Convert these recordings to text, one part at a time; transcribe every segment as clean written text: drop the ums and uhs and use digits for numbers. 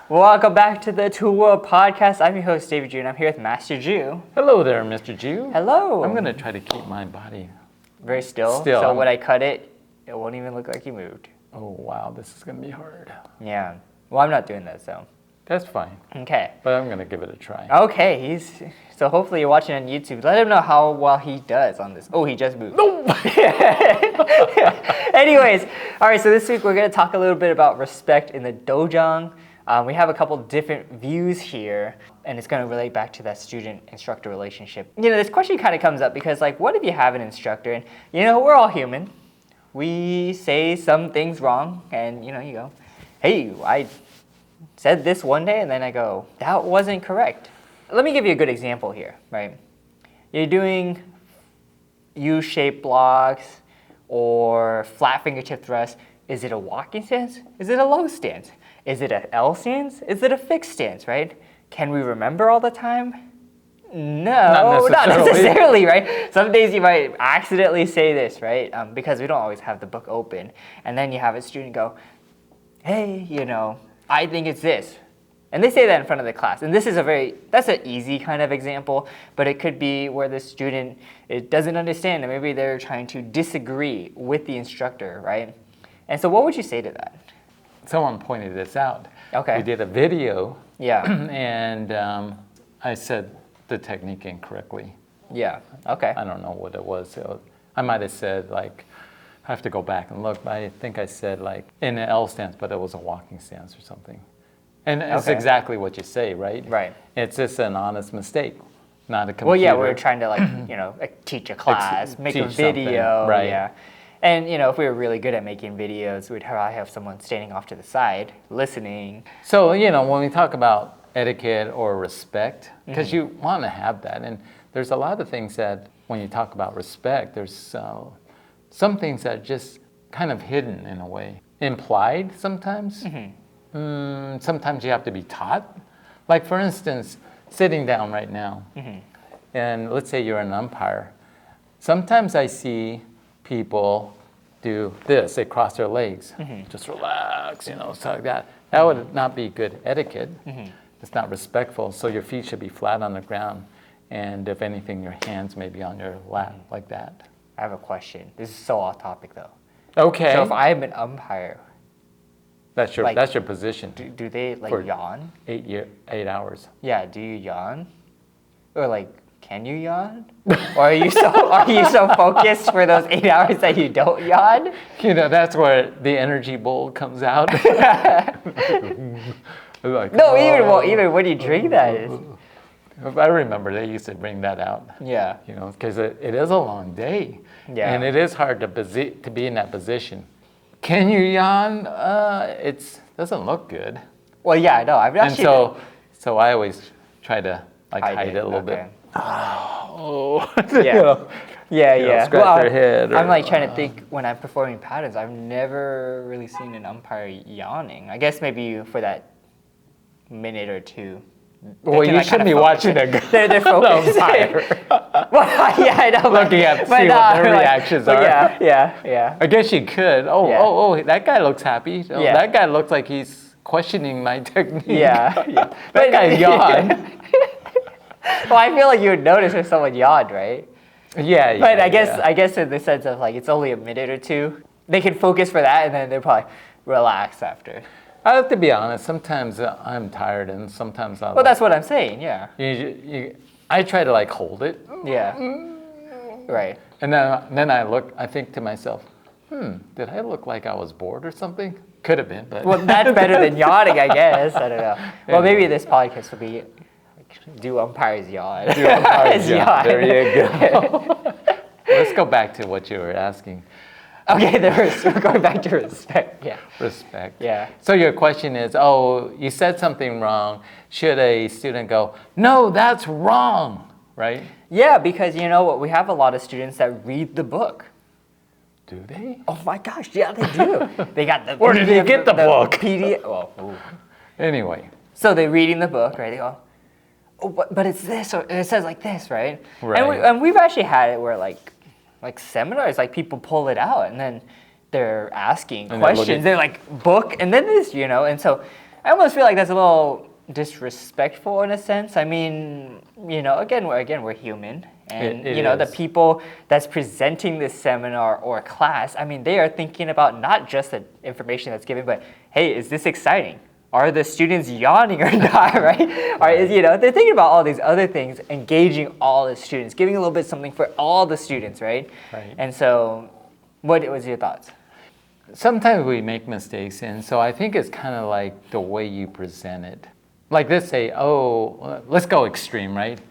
Welcome back to the Tool World Podcast. I'm your host, David Jew, and I'm here with Master Jew. Hello there, Mr. Jew. Hello. I'm going to try to keep my body very still. Still. So when I cut it, it won't even look like you moved. Oh, wow, this is going to be hard. Yeah. Well, I'm not doing that, so. That's fine. Okay. But I'm going to give it a try. Okay, so hopefully you're watching on YouTube. Let him know how well he does on this. Oh, he just moved. No! Anyways, all right, so this week we're going to talk a little bit about respect in the dojang. We have a couple different views here, and it's going to relate back to that student-instructor relationship. You know, this question kind of comes up because, like, what if you have an instructor? And, you know, we're all human. We say some things wrong, and, you know, you go, hey, I said this one day, and then I go, that wasn't correct. Let me give you a good example here, right? You're doing U-shaped blocks or flat fingertip thrusts. Is it a walking stance? Is it a low stance? Is it an L stance? Is it a fixed stance, right? Can we remember all the time? No, not necessarily, right? Some days you might accidentally say this, right? Because we don't always have the book open. And then you have a student go, hey, you know, I think it's this. And they say that in front of the class. And this is that's an easy kind of example, but it could be where the student doesn't understand and maybe they're trying to disagree with the instructor, right? And so what would you say to that? Someone pointed this out. Okay. We did a video. Yeah. And I said the technique incorrectly. Yeah. Okay. I don't know what it was. I might have said, like, I have to go back and look, but I think I said, like, in an L stance, but it was a walking stance or something. And it's exactly what you say, right? Right. It's just an honest mistake, not a computer. Well, yeah, we're trying to, like, you know, teach a class, make a video. Right. Yeah. And, you know, if we were really good at making videos, we'd probably have someone standing off to the side, listening. So, you know, when we talk about etiquette or respect, because you want to have that, and there's a lot of things that, when you talk about respect, there's some things that are just kind of hidden in a way. Implied sometimes. Sometimes you have to be taught. Like, for instance, sitting down right now, and let's say you're an umpire. Sometimes I see people do this, they cross their legs, just relax, you know, stuff like that. That would not be good etiquette. It's not respectful, so your feet should be flat on the ground, and if anything, your hands may be on your lap, like that. I have a question. This is so off topic, though. Okay. So if I'm an umpire, that's your position. do they, like, for yawn? 8 hours. Yeah, do you yawn? Or, like, can you yawn? Or are you so focused for those 8 hours that you don't yawn? You know, that's where the energy bowl comes out. Like, no, even when you drink that. I remember they used to bring that out. Yeah. You know, because it is a long day. Yeah. And it is hard to be in that position. Can you yawn? It doesn't look good. Well, yeah, no, I've actually. And so I always try to, like, hide it a little bit. Oh. Yeah. You know, yeah. Scratch their head. I'm like trying to think when I'm performing patterns. I've never really seen an umpire yawning. I guess maybe for that minute or two. Well, you shouldn't be watching a they're focused. umpire. Well, yeah, I know. Looking at see what their reactions are. Yeah. I guess you could. Oh, that guy looks happy. Oh, Yeah. That guy looks like he's questioning my technique. Yeah. That guy yawned. Well, I feel like you would notice if someone yawned, right? Yeah. But I guess in the sense of, like, it's only a minute or two, they can focus for that, and then they'll probably relax after. I have to be honest. Sometimes I'm tired, and sometimes Well, that's what I'm saying. Yeah. I try to, like, hold it. Yeah. Right. And then I think to myself, did I look like I was bored or something? Could have been, but. Well, that's better than yawning, I guess. I don't know. Well, maybe this podcast will be, do umpires yawn? Do umpires yawn. There you go. Let's go back to what you were asking. Okay, we're going back to respect. Yeah. Respect. Yeah. So your question is, you said something wrong. Should a student go, no, that's wrong, right? Yeah, because you know what? We have a lot of students that read the book. Do they? Oh my gosh, yeah, they do. They got the. Where did you get the book? PDF. Well, anyway. So they're reading the book, right? They go, oh, but it's this, or it says like this, right? Right. And we've actually had it where like seminars, like people pull it out and then they're asking questions. They're like book and then this, you know. And so I almost feel like that's a little disrespectful in a sense. I mean, again, we're human. And, It the is. people that's presenting this seminar or class, I mean, they are thinking about not just the information that's given, but, hey, is this exciting? Are the students yawning or not, right? They're thinking about all these other things, engaging all the students, giving a little bit something for all the students, right? Right. And so, what was your thoughts? Sometimes we make mistakes, and so I think it's kind of like the way you present it. Like let's say, let's go extreme, right?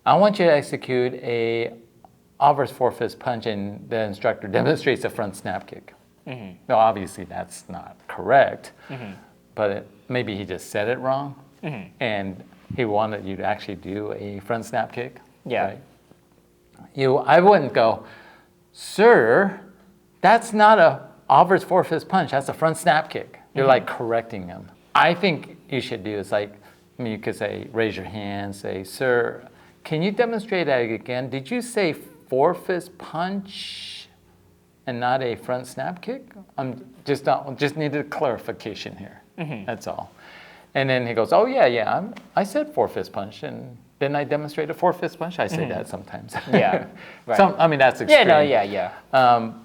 I want you to execute a obverse 4-fist punch, and the instructor demonstrates a front snap kick. Now, obviously, that's not correct, but maybe he just said it wrong, and he wanted you to actually do a front snap kick. Yeah. Right? I wouldn't go, sir, that's not a obverse 4-fist punch. That's a front snap kick. You're like correcting him. I think you should do is like, you could say, raise your hand, say, sir, can you demonstrate that again? Did you say 4-fist punch and not a front snap kick? Just needed a clarification here. That's all. And then he goes, oh yeah, I said 4-fist punch, and then I demonstrate a 4-fist punch. I say that sometimes. Yeah, right. I mean, that's extreme. Yeah.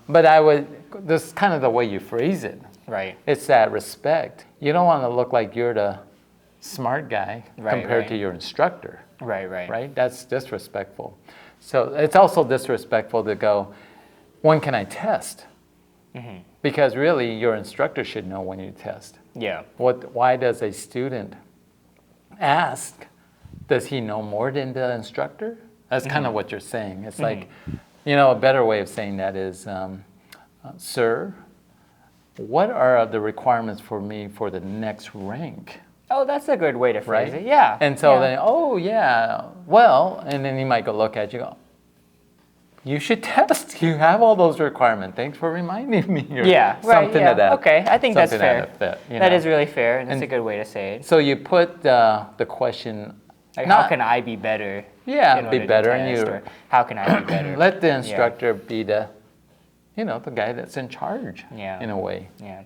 But this is kind of the way you phrase it. Right. It's that respect. You don't want to look like you're the smart guy compared to your instructor. Right? That's disrespectful. So it's also disrespectful to go, when can I test? Because really, your instructor should know when you test. Yeah. Why does a student ask? Does he know more than the instructor? That's kind of what you're saying. It's like, a better way of saying that is, sir, what are the requirements for me for the next rank? Oh, that's a good way to phrase Right? it. Yeah. And so then, and then he might go look at you and go, you should test. You have all those requirements. Thanks for reminding me. Or something to that. Okay, I think that's fair. That is really fair, and it's a good way to say it. So you put the question, Like, how can I be better? Yeah, in be order to better, test, or how can I be better? let the instructor be the guy that's in charge in a way. Yeah.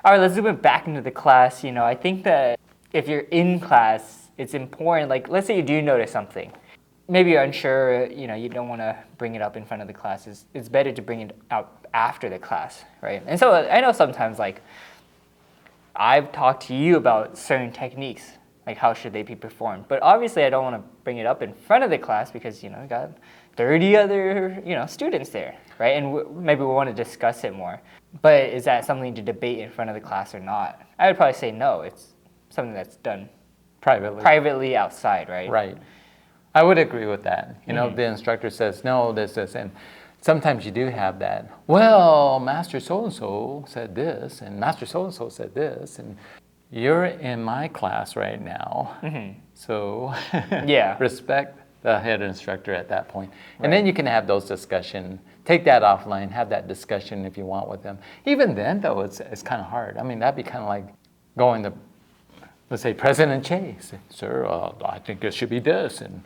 All right, let's zoom it back into the class. I think that if you're in class, it's important, like let's say you do notice something. Maybe you're unsure, you don't want to bring it up in front of the class. It's better to bring it out after the class, right? And so I know sometimes, like, I've talked to you about certain techniques, like how should they be performed. But obviously I don't want to bring it up in front of the class because, we got 30 other, students there, right? And maybe we want to discuss it more. But is that something to debate in front of the class or not? I would probably say no. It's something that's done privately outside, right? Right. I would agree with that. The instructor says, no, this, and sometimes you do have that. Well, Master so-and-so said this, and Master so-and-so said this, and you're in my class right now, so respect the head instructor at that point. And then you can have those discussions. Take that offline, have that discussion if you want with them. Even then, though, it's kind of hard. I mean, that'd be kind of like going to, let's say, President Che, say, sir, I think it should be this. And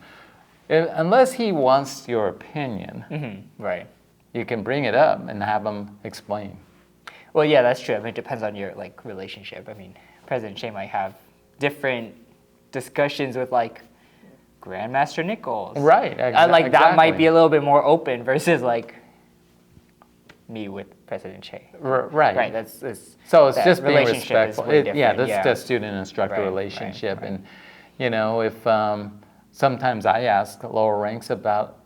unless he wants your opinion, right, you can bring it up and have him explain. Well, yeah, that's true. I mean, it depends on your relationship. I mean, President Che might have different discussions with Grandmaster Nichols. Right. Exactly. That might be a little bit more open versus me with President Che. Right. Right. So it's just being respectful. That's the student-instructor relationship. Right. And if sometimes I ask lower ranks about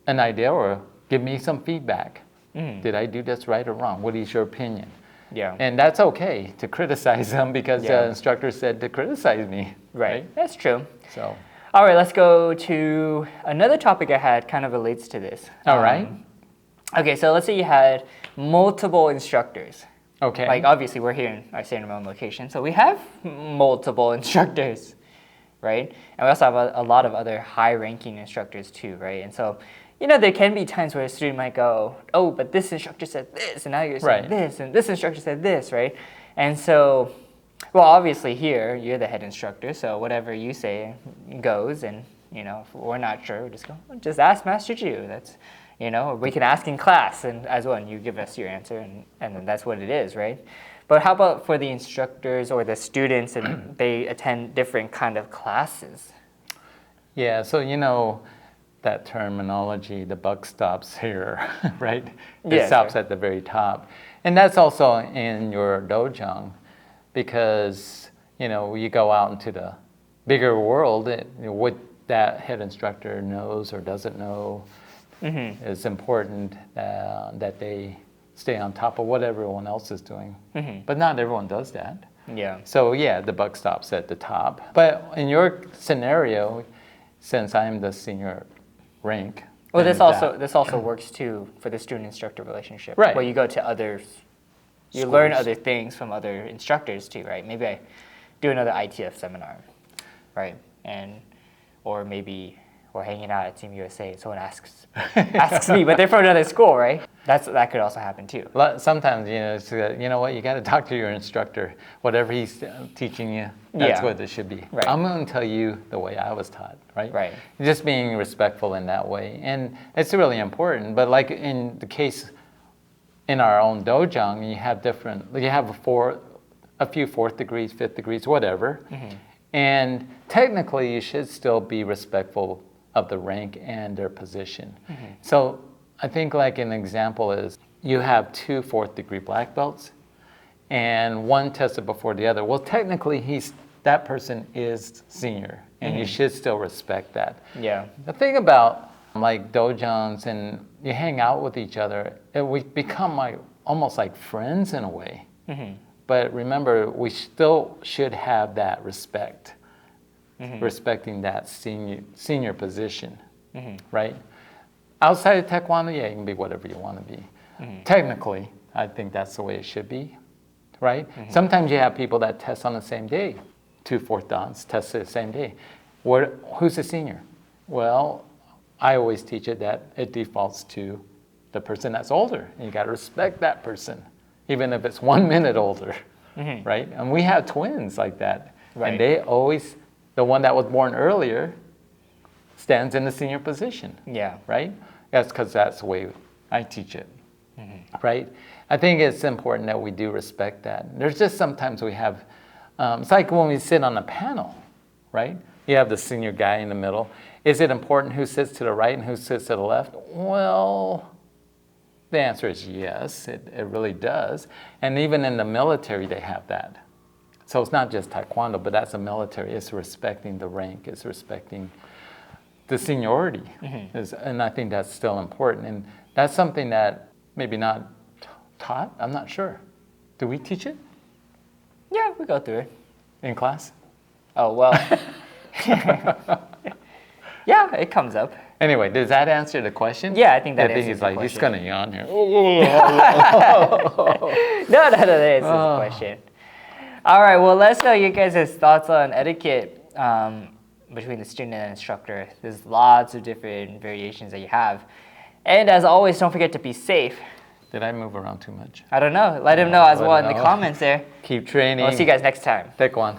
an idea or give me some feedback. Did I do this right or wrong? What is your opinion? Yeah. And that's okay to criticize them because the instructor said to criticize me. Right. That's true. So. All right, let's go to another topic I had kind of relates to this. All right. Okay, so let's say you had multiple instructors. Okay. Obviously, we're here in our San Ramon location, so we have multiple instructors, right? And we also have a lot of other high-ranking instructors too, right? And so, there can be times where a student might go, oh, but this instructor said this, and now you're saying this, and this instructor said this, right? And so, well, obviously here, you're the head instructor, so whatever you say goes, and, if we're not sure, we just ask Master Ju. That's, we can ask in class, and as well, and you give us your answer, and then that's what it is, right? But how about for the instructors or the students and they attend different kind of classes? Yeah, so that terminology, the buck stops here, right? It Yeah, stops sure. at the very top. And that's also in your dojang because, you go out into the bigger world, what that head instructor knows or doesn't know is important that they stay on top of what everyone else is doing. But not everyone does that. Yeah. So yeah, the buck stops at the top. But in your scenario, since I'm the senior rank, Well, then this also works too for the student-instructor relationship, Right. where you go to others, you learn Schools. other things from other instructors too, right? Maybe I do another ITF seminar, right? Or maybe we're hanging out at Team USA, someone asks me, but they're from another school, right? That could also happen too. Sometimes it's, what, you got to talk to your instructor. Whatever he's teaching you, that's Yeah. what it should be. Right. I'm going to tell you the way I was taught, right? Right. Just being respectful in that way, and it's really important. But like in the case in our own dojang, you have a few 4th degrees, 5th degrees, whatever, and technically you should still be respectful of the rank and their position. So I think like an example is you have 2 4th degree black belts and one tested before the other. Well, technically that person is senior and you should still respect that. Yeah. The thing about like dojangs and you hang out with each other, we become almost like friends in a way. But remember, we still should have that respect. Respecting that senior position, right? Outside of taekwondo, yeah, you can be whatever you want to be. Technically, I think that's the way it should be, right? Sometimes you have people that test on the same day. 2 4th dans test the same day. Who's the senior? Well, I always teach it that it defaults to the person that's older. And you got to respect that person, even if it's 1 minute older, right? And we have twins like that. Right. And they always, the one that was born earlier stands in the senior position. Yeah. Right? That's because that's the way I teach it. Right? I think it's important that we do respect that. There's just sometimes we have, it's like when we sit on a panel, right? You have the senior guy in the middle. Is it important who sits to the right and who sits to the left? Well, the answer is yes, it really does. And even in the military, they have that. So it's not just taekwondo, but that's the military. It's respecting the rank. It's respecting the seniority. And I think that's still important. And that's something that maybe not taught. I'm not sure. Do we teach it Yeah, we go through it. in class? Oh, well. Yeah, it comes up. Anyway, does that answer the question? Yeah, I think that I think answers he's the like, he's question. going to yawn here. No, that answers the question. All right, well, let's know you guys' thoughts on etiquette between the student and instructor. There's lots of different variations that you have. And as always, don't forget to be safe. Did I move around too much? I don't know. Let him know as I well in don't the know. comments there. Keep training. We'll see you guys next time. Pick one.